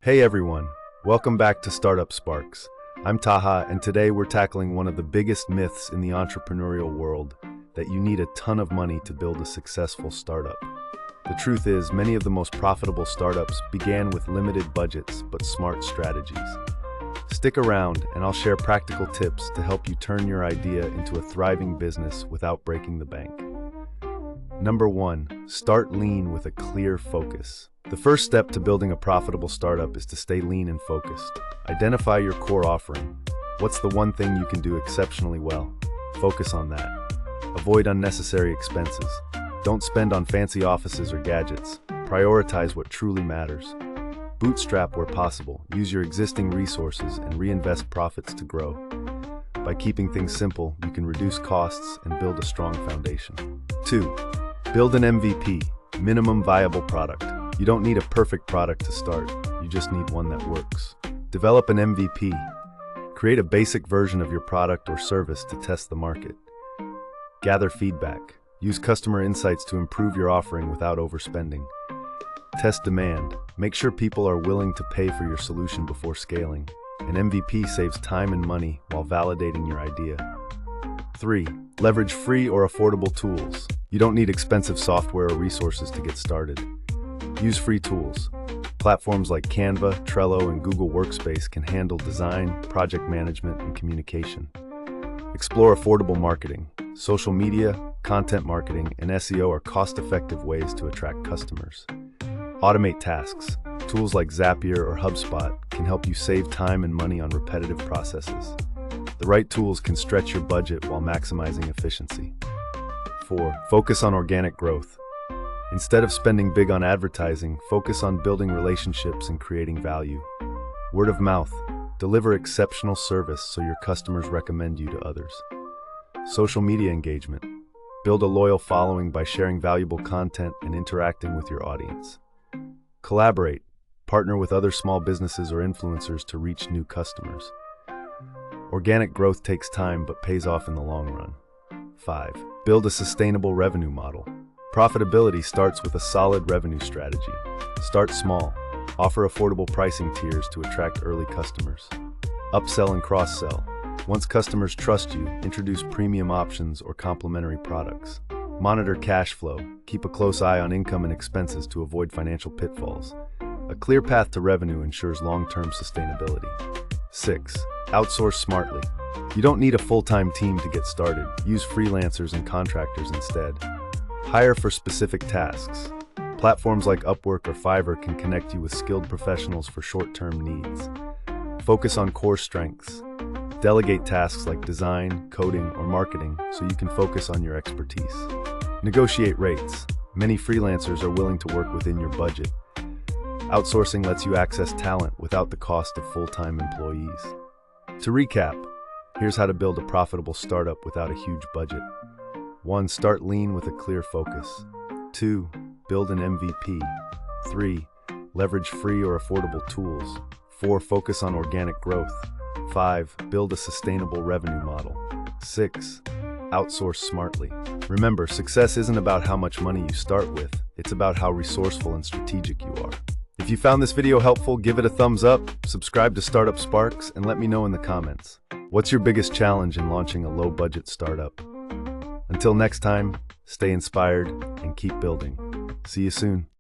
Hey everyone, welcome back to Startup Sparks. I'm Taha, and today we're tackling one of the biggest myths in the entrepreneurial world, that you need a ton of money to build a successful startup. The truth is, many of the most profitable startups began with limited budgets but smart strategies. Stick around and I'll share practical tips to help you turn your idea into a thriving business without breaking the bank. Number 1, start lean with a clear focus. The first step to building a profitable startup is to stay lean and focused. Identify your core offering. What's the one thing you can do exceptionally well? Focus on that. Avoid unnecessary expenses. Don't spend on fancy offices or gadgets. Prioritize what truly matters. Bootstrap where possible. Use your existing resources and reinvest profits to grow. By keeping things simple, you can reduce costs and build a strong foundation. 2. Build an MVP, minimum viable product. You don't need a perfect product to start, you just need one that works. Develop an MVP. Create a basic version of your product or service to test the market. Gather feedback. Use customer insights to improve your offering without overspending. Test demand. Make sure people are willing to pay for your solution before scaling. An MVP saves time and money while validating your idea. 3. Leverage free or affordable tools. You don't need expensive software or resources to get started. Use free tools. Platforms like Canva, Trello, and Google Workspace can handle design, project management, and communication. Explore affordable marketing. Social media, content marketing, and SEO are cost-effective ways to attract customers. Automate tasks. Tools like Zapier or HubSpot can help you save time and money on repetitive processes. The right tools can stretch your budget while maximizing efficiency. 4. Focus on organic growth. Instead of spending big on advertising, focus on building relationships and creating value. Word of mouth. Deliver exceptional service so your customers recommend you to others. Social media engagement. Build a loyal following by sharing valuable content and interacting with your audience. Collaborate. Partner with other small businesses or influencers to reach new customers. Organic growth takes time but pays off in the long run. 5. Build a sustainable revenue model. Profitability starts with a solid revenue strategy. Start small. Offer affordable pricing tiers to attract early customers. Upsell and cross-sell. Once customers trust you, introduce premium options or complementary products. Monitor cash flow. Keep a close eye on income and expenses to avoid financial pitfalls. A clear path to revenue ensures long-term sustainability. 6. Outsource smartly. You don't need a full-time team to get started. Use freelancers and contractors instead. Hire for specific tasks. Platforms like Upwork or Fiverr can connect you with skilled professionals for short-term needs. Focus on core strengths. Delegate tasks like design, coding, or marketing so you can focus on your expertise. Negotiate rates. Many freelancers are willing to work within your budget. Outsourcing lets you access talent without the cost of full-time employees. To recap, here's how to build a profitable startup without a huge budget. 1. Start lean with a clear focus. 2. Build an MVP. 3. Leverage free or affordable tools. 4. Focus on organic growth. 5. Build a sustainable revenue model. 6. Outsource smartly. Remember, success isn't about how much money you start with, it's about how resourceful and strategic you are. If you found this video helpful, give it a thumbs up, subscribe to Startup Sparks, and let me know in the comments. What's your biggest challenge in launching a low-budget startup? Until next time, stay inspired and keep building. See you soon.